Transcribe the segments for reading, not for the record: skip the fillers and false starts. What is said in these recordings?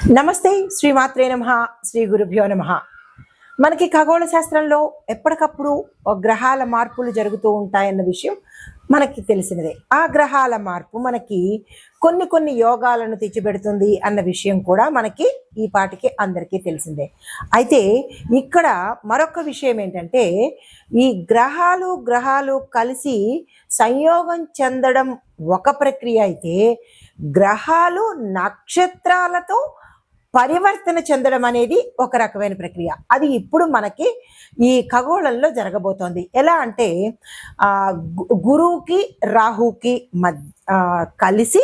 నమస్తే శ్రీమాత్రే నమః శ్రీ గురుభ్యో నమః. మనకి ఖగోళ శాస్త్రంలో ఎప్పటికప్పుడు గ్రహాల మార్పులు జరుగుతూ ఉంటాయన్న విషయం మనకి తెలిసినదే. ఆ గ్రహాల మార్పు మనకి కొన్ని యోగాలను తెచ్చిపెడుతుంది అన్న విషయం కూడా మనకి ఈ పాటికి అందరికీ తెలిసిందే. అయితే ఇక్కడ మరొక విషయం ఏంటంటే, ఈ గ్రహాలు కలిసి సంయోగం చెందడం ఒక ప్రక్రియ అయితే, గ్రహాలు నక్షత్రాలతో పరివర్తన చెందడం అనేది ఒక రకమైన ప్రక్రియ. అది ఇప్పుడు మనకి ఈ ఖగోళంలో జరగబోతోంది. ఎలా అంటే గురువుకి రాహుకి కలిసి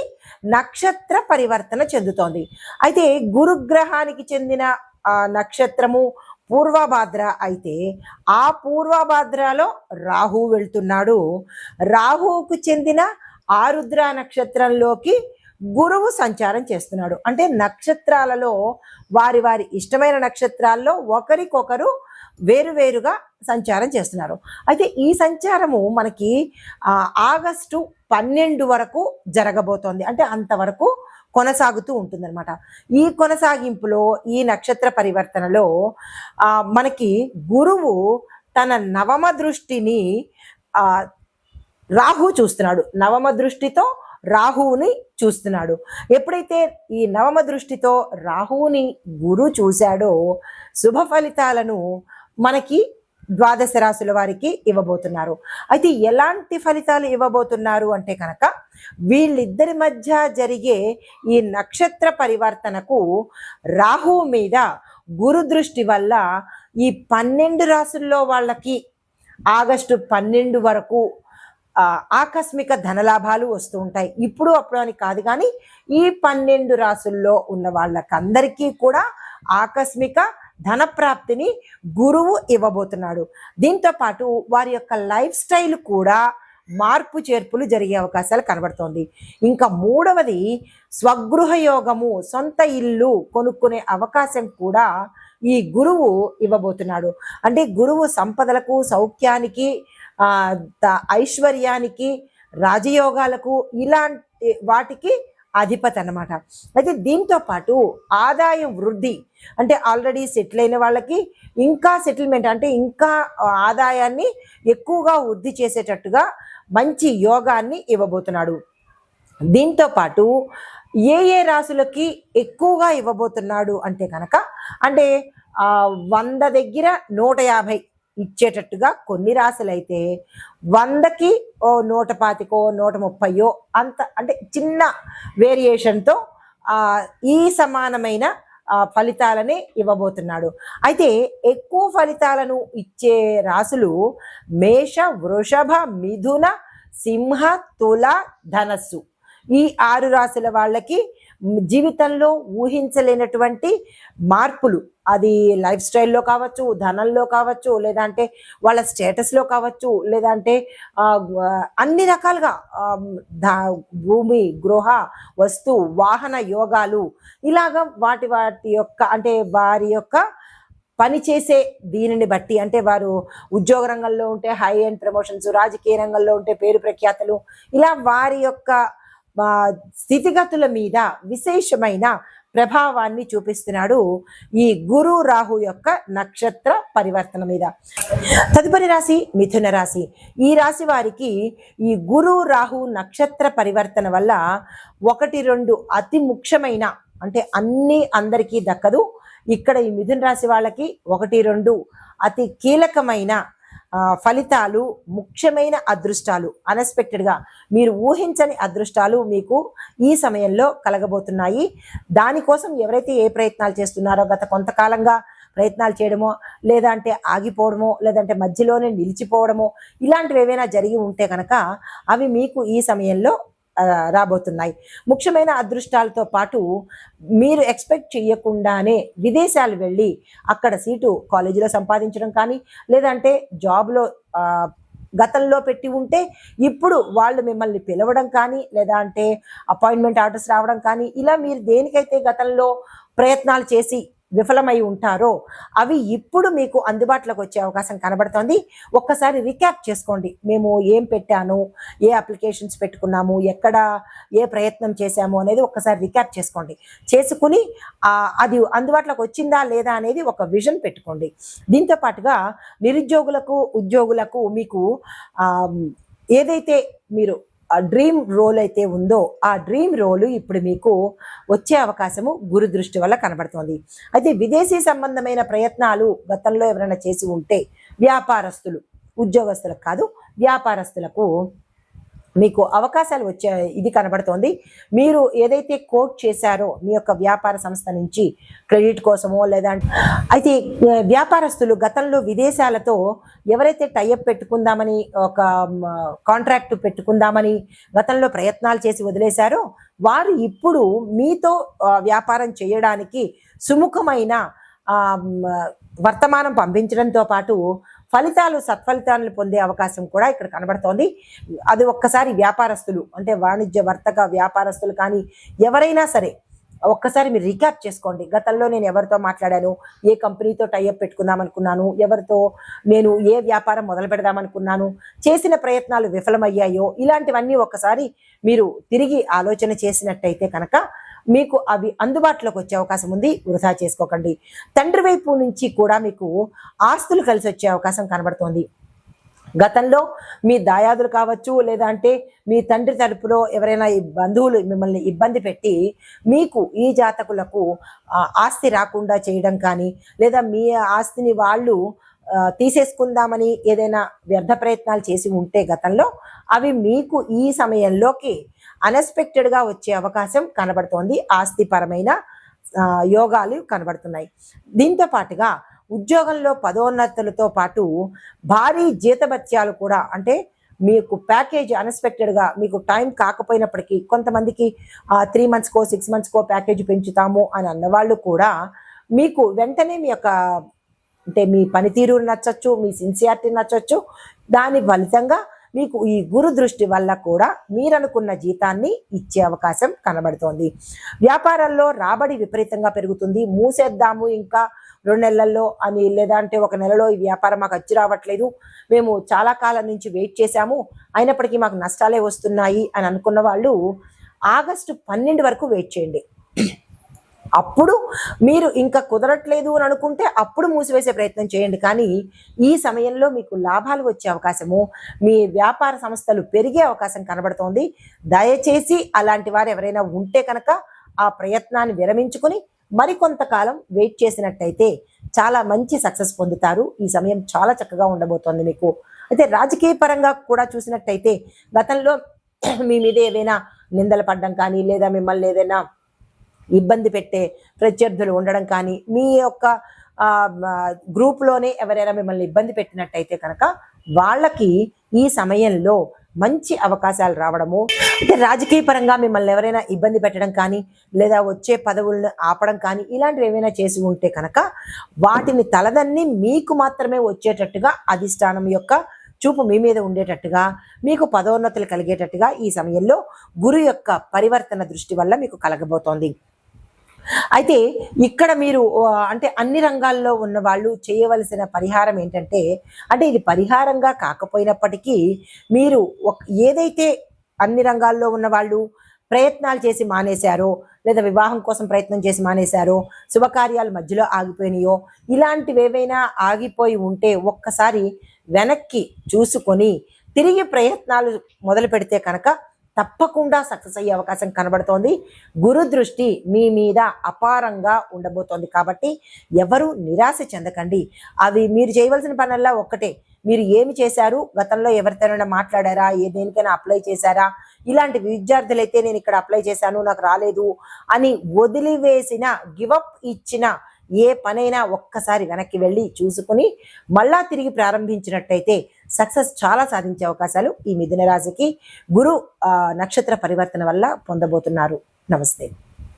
నక్షత్ర పరివర్తన చెందుతోంది. అయితే గురుగ్రహానికి చెందిన నక్షత్రము పూర్వభాద్ర అయితే, ఆ పూర్వభాద్రలో రాహు వెళ్తున్నాడు. రాహువుకు చెందిన ఆరుద్ర నక్షత్రంలోకి గురువు సంచారం చేస్తున్నాడు. అంటే నక్షత్రాలలో వారి ఇష్టమైన నక్షత్రాల్లో ఒకరికొకరు వేరువేరుగా సంచారం చేస్తున్నారు. అయితే ఈ సంచారము మనకి ఆగస్టు 12 వరకు జరగబోతోంది. అంటే అంతవరకు కొనసాగుతూ ఉంటుందన్నమాట. ఈ కొనసాగింపులో ఈ నక్షత్ర పరివర్తనలో మనకి గురువు తన నవమ దృష్టిని రాహు చూస్తున్నాడు. నవమ దృష్టితో రాహువుని చూస్తున్నాడు. ఎప్పుడైతే ఈ నవమ దృష్టితో రాహువుని గురు చూశాడో, శుభ ఫలితాలను మనకి ద్వాదశ రాశుల వారికి ఇవ్వబోతున్నారు. అయితే ఎలాంటి ఫలితాలు ఇవ్వబోతున్నారు అంటే కనుక, వీళ్ళిద్దరి మధ్య జరిగే ఈ నక్షత్ర పరివర్తనకు రాహువు మీద గురు దృష్టి వల్ల ఈ 12 రాశుల్లో వాళ్ళకి ఆగస్టు 12 వరకు ఆకస్మిక ధనలాభాలు వస్తూ ఉంటాయి. ఇప్పుడు అప్పుడు అని కాదు, కానీ ఈ 12 రాశుల్లో ఉన్న వాళ్ళకందరికీ కూడా ఆకస్మిక ధన ప్రాప్తిని గురువు ఇవ్వబోతున్నాడు. దీంతో పాటు వారి యొక్క లైఫ్ స్టైల్ కూడా మార్పు చేర్పులు జరిగే అవకాశాలు కనబడుతోంది. ఇంకా మూడవది స్వగృహ యోగము, సొంత ఇల్లు కొనుక్కునే అవకాశం కూడా ఈ గురువు ఇవ్వబోతున్నాడు. అంటే గురువు సంపదలకు, సౌఖ్యానికి, ఐశ్వర్యానికి, రాజయోగాలకు, ఇలాంటి వాటికి అధిపతి అన్నమాట. అయితే దీంతో పాటు ఆదాయం వృద్ధి, అంటే ఆల్రెడీ సెటిల్ అయిన వాళ్ళకి ఇంకా సెటిల్మెంట్, అంటే ఇంకా ఆదాయాన్ని ఎక్కువగా వృద్ధి చేసేటట్టుగా మంచి యోగాన్ని ఇవ్వబోతున్నాడు. దీంతో పాటు ఏ రాశులకి ఎక్కువగా ఇవ్వబోతున్నాడు అంటే కనుక, అంటే 100 దగ్గర 150 ఇచ్చేటట్టుగా కొన్ని రాశులైతే, 100కి 125 130 అంత, అంటే చిన్న వేరియేషన్తో ఈ సమానమైన ఫలితాలని ఇవ్వబోతున్నాడు. అయితే ఎక్కువ ఫలితాలను ఇచ్చే రాశులు మేష, వృషభ, మిథున, సింహ, తుల, ధనస్సు. ఈ 6 రాశుల వాళ్ళకి జీవితంలో ఊహించలేనటువంటి మార్పులు, అది లైఫ్ స్టైల్లో కావచ్చు, ధనంలో కావచ్చు, లేదంటే వాళ్ళ స్టేటస్లో కావచ్చు, లేదంటే అన్ని రకాలుగా భూమి, గృహ, వస్తు, వాహన యోగాలు, ఇలాగా వాటి యొక్క, అంటే వారి యొక్క పనిచేసే దీనిని బట్టి, అంటే వారు ఉద్యోగ రంగంలో ఉంటే హై అండ్ ప్రమోషన్స్, రాజకీయ రంగంలో ఉంటే పేరు ప్రఖ్యాతలు, ఇలా వారి యొక్క స్థితిగతుల మీద విశేషమైన ప్రభావాన్ని చూపిస్తున్నాడు ఈ గురు రాహు యొక్క నక్షత్ర పరివర్తన మీద. తదుపరి రాశి మిథున రాశి. ఈ రాశి వారికి ఈ గురు రాహు నక్షత్ర పరివర్తన వల్ల 1-2 అతి ముఖ్యమైన, అంటే అందరికీ దక్కదు, ఇక్కడ ఈ మిథున రాశి వాళ్ళకి 1-2 అతి కీలకమైన ఫలితాలు, ముఖ్యమైన అదృష్టాలు, అన్ఎక్స్పెక్టెడ్గా మీరు ఊహించని అదృష్టాలు మీకు ఈ సమయంలో కలగబోతున్నాయి. దానికోసం ఎవరైతే ఏ ప్రయత్నాలు చేస్తున్నారో, గత కొంతకాలంగా ప్రయత్నాలు చేయడమో, లేదంటే ఆగిపోవడమో, లేదంటే మధ్యలోనే నిలిచిపోవడమో, ఇలాంటివి ఏవైనా జరిగి ఉంటే కనుక అవి మీకు ఈ సమయంలో రాబోతున్నాయి. ముఖ్యమైన అదృష్టాలతో పాటు మీరు ఎక్స్పెక్ట్ చేయకుండానే విదేశాలు వెళ్ళి అక్కడ సీటు కాలేజీలో సంపాదించడం కానీ, లేదంటే జాబ్లో గతంలో పెట్టి ఉంటే ఇప్పుడు వాళ్ళు మిమ్మల్ని పిలవడం కానీ, లేదా అంటే అపాయింట్మెంట్ ఆర్డర్స్ రావడం కానీ, ఇలా మీరు దేనికైతే గతంలో ప్రయత్నాలు చేసి విఫలమై ఉంటారో అవి ఇప్పుడు మీకు అందుబాటులోకి వచ్చే అవకాశం కనబడుతోంది. ఒక్కసారి రికాప్ చేసుకోండి. మేము ఏం పెట్టాను, ఏ అప్లికేషన్స్ పెట్టుకున్నాము, ఎక్కడ ఏ ప్రయత్నం చేశాము అనేది ఒక్కసారి రికాప్ చేసుకోండి. చేసుకుని అది అందుబాటులోకి వచ్చిందా లేదా అనేది ఒక విజన్ పెట్టుకోండి. దీంతో పాటుగా నిరుద్యోగులకు, ఉద్యోగులకు మీకు ఏదైతే మీరు డ్రీమ్ రోల్ అయితే ఉందో ఆ డ్రీమ్ రోలు ఇప్పుడు మీకు వచ్చే అవకాశము గురు దృష్టి వల్ల కనబడుతోంది. అయితే విదేశీ సంబంధమైన ప్రయత్నాలు గతంలో ఎవరైనా చేసి ఉంటే వ్యాపారస్తులు, ఉద్యోగస్తులకు కాదు వ్యాపారస్తులకు మీకు అవకాశాలు వచ్చే ఇది కనబడుతోంది. మీరు ఏదైతే కోట్ చేశారో మీ యొక్క వ్యాపార సంస్థ నుంచి క్రెడిట్ కోసమో లేదంటే అయితే వ్యాపారస్తులు గతంలో విదేశాలతో ఎవరైతే టైఅప్ పెట్టుకుందామని ఒక కాంట్రాక్ట్ పెట్టుకుందామని గతంలో ప్రయత్నాలు చేసి వదిలేశారో వారు ఇప్పుడు మీతో వ్యాపారం చేయడానికి సుముఖమైన వర్తమానం పంపించడంతో పాటు సత్ఫలితాలను పొందే అవకాశం కూడా ఇక్కడ కనబడుతోంది. అది ఒక్కసారి వ్యాపారస్తులు అంటే వాణిజ్య వర్తక వ్యాపారస్తులు కానీ ఎవరైనా సరే ఒక్కసారి మీరు రికాప్ చేసుకోండి. గతంలో నేను ఎవరితో మాట్లాడాను, ఏ కంపెనీతో టైఅప్ పెట్టుకుందాం అనుకున్నాను, ఎవరితో నేను ఏ వ్యాపారం మొదలు పెడదామనుకున్నాను, చేసిన ప్రయత్నాలు విఫలమయ్యాయో ఇలాంటివన్నీ ఒక్కసారి మీరు తిరిగి ఆలోచన చేసినట్టయితే కనుక మీకు అవి అందుబాటులోకి వచ్చే అవకాశం ఉంది. వృధా చేసుకోకండి. తండ్రి వైపు నుంచి కూడా మీకు ఆస్తులు కలిసి వచ్చే అవకాశం కనబడుతోంది. గతంలో మీ దాయాదులు కావచ్చు లేదంటే మీ తండ్రి తరపులో ఎవరైనా బంధువులు మిమ్మల్ని ఇబ్బంది పెట్టి మీకు ఈ జాతకులకు ఆస్తి రాకుండా చేయడం కానీ లేదా మీ ఆస్తిని వాళ్ళు తీసేసుకుందామని ఏదైనా వ్యర్థ ప్రయత్నాలు చేసి ఉంటే గతంలో అవి మీకు ఈ సమయంలోకి అన్ఎక్స్పెక్టెడ్గా వచ్చే అవకాశం కనబడుతోంది. ఆస్తిపరమైన యోగాలు కనబడుతున్నాయి. దీంతో పాటుగా ఉద్యోగంలో పదోన్నతులతో పాటు భారీ జీతభత్యాలు కూడా అంటే మీకు ప్యాకేజ్ అన్ఎక్స్పెక్టెడ్గా మీకు టైం కాకపోయినప్పటికీ కొంతమందికి 3 monthsకో 6 monthsకో ప్యాకేజ్ పెంచుతాము అని అన్నవాళ్ళు కూడా మీకు వెంటనే మీ యొక్క అంటే మీ పనితీరు నచ్చచ్చు, మీ సిన్సియారిటీ నచ్చచ్చు. దాని ఫలితంగా మీకు ఈ గురు దృష్టి వల్ల కూడా మీరనుకున్న జీతాన్ని ఇచ్చే అవకాశం కనబడుతోంది. వ్యాపారాల్లో రాబడి విపరీతంగా పెరుగుతుంది. మూసేద్దాము ఇంకా 2 నెలల్లో అని లేదంటే 1 నెలలో ఈ వ్యాపారం మాకు వచ్చి రావట్లేదు, మేము చాలా కాలం నుంచి వెయిట్ చేశాము అయినప్పటికీ మాకు నష్టాలే వస్తున్నాయి అని అనుకున్న వాళ్ళు ఆగస్టు 12 వరకు వెయిట్ చేయండి. అప్పుడు మీరు ఇంకా కుదరట్లేదు అని అనుకుంటే అప్పుడు మూసివేసే ప్రయత్నం చేయండి. కానీ ఈ సమయంలో మీకు లాభాలు వచ్చే అవకాశము, మీ వ్యాపార సంస్థలు పెరిగే అవకాశం కనబడుతోంది. దయచేసి అలాంటి వారు ఎవరైనా ఉంటే కనుక ఆ ప్రయత్నాన్ని విరమించుకుని మరికొంతకాలం వెయిట్ చేసినట్టయితే చాలా మంచి సక్సెస్ పొందుతారు. ఈ సమయం చాలా చక్కగా ఉండబోతోంది మీకు. అయితే రాజకీయ పరంగా కూడా చూసినట్టయితే గతంలో మీ మీద ఏదైనా నిందలు పడడం కానీ లేదా మిమ్మల్ని ఏదైనా ఇబ్బంది పెట్టే ప్రత్యర్థులు ఉండడం కానీ మీ యొక్క గ్రూప్లోనే ఎవరైనా మిమ్మల్ని ఇబ్బంది పెట్టినట్టయితే కనుక వాళ్ళకి ఈ సమయంలో మంచి అవకాశాలు రావడము, అంటే రాజకీయ పరంగా మిమ్మల్ని ఎవరైనా ఇబ్బంది పెట్టడం కానీ లేదా వచ్చే పదవులను ఆపడం కానీ ఇలాంటివి ఏమైనా చేసి ఉంటే కనుక వాటిని తలదన్ని మీకు మాత్రమే వచ్చేటట్టుగా అధిష్టానం యొక్క చూపు మీ మీద ఉండేటట్టుగా మీకు పదోన్నతులు కలిగేటట్టుగా ఈ సమయంలో గురు యొక్క పరివర్తన దృష్టి వల్ల మీకు కలగబోతోంది. అయితే ఇక్కడ మీరు అంటే అన్ని రంగాల్లో ఉన్న వాళ్ళు చేయవలసిన పరిహారం ఏంటంటే అంటే ఇది పరిహారంగా కాకపోయినప్పటికీ మీరు ఏదైతే అన్ని రంగాల్లో ఉన్న వాళ్ళు ప్రయత్నాలు చేసి మానేశారో లేదా వివాహం కోసం ప్రయత్నం చేసి మానేశారో శుభకార్యాలు మధ్యలో ఆగిపోయినాయో ఇలాంటివి ఏవైనా ఆగిపోయి ఉంటే ఒక్కసారి వెనక్కి చూసుకొని తిరిగి ప్రయత్నాలు మొదలు పెడితే కనుక తప్పకుండా సక్సెస్ అయ్యే అవకాశం కనబడుతోంది. గురు దృష్టి మీ మీద అపారంగా ఉండబోతోంది కాబట్టి ఎవరు నిరాశ చెందకండి. అవి మీరు చేయవలసిన పనుల్లో ఒక్కటే, మీరు ఏమి చేశారు, గతంలో ఎవరితోనైనా మాట్లాడారా, దేనికైనా అప్లై చేశారా, ఇలాంటి విద్యార్థులైతే నేను ఇక్కడ అప్లై చేశాను నాకు రాలేదు అని వదిలివేసిన గివప్ ఇచ్చిన ఏ పనైనా ఒక్కసారి వెనక్కి వెళ్ళి చూసుకుని మళ్ళా తిరిగి ప్రారంభించినట్టయితే సక్సెస్ చాలా సాధించే అవకాశాలు ఈ మిథున రాశికి గురు నక్షత్ర పరివర్తన వల్ల పొందబోతున్నారు. నమస్తే.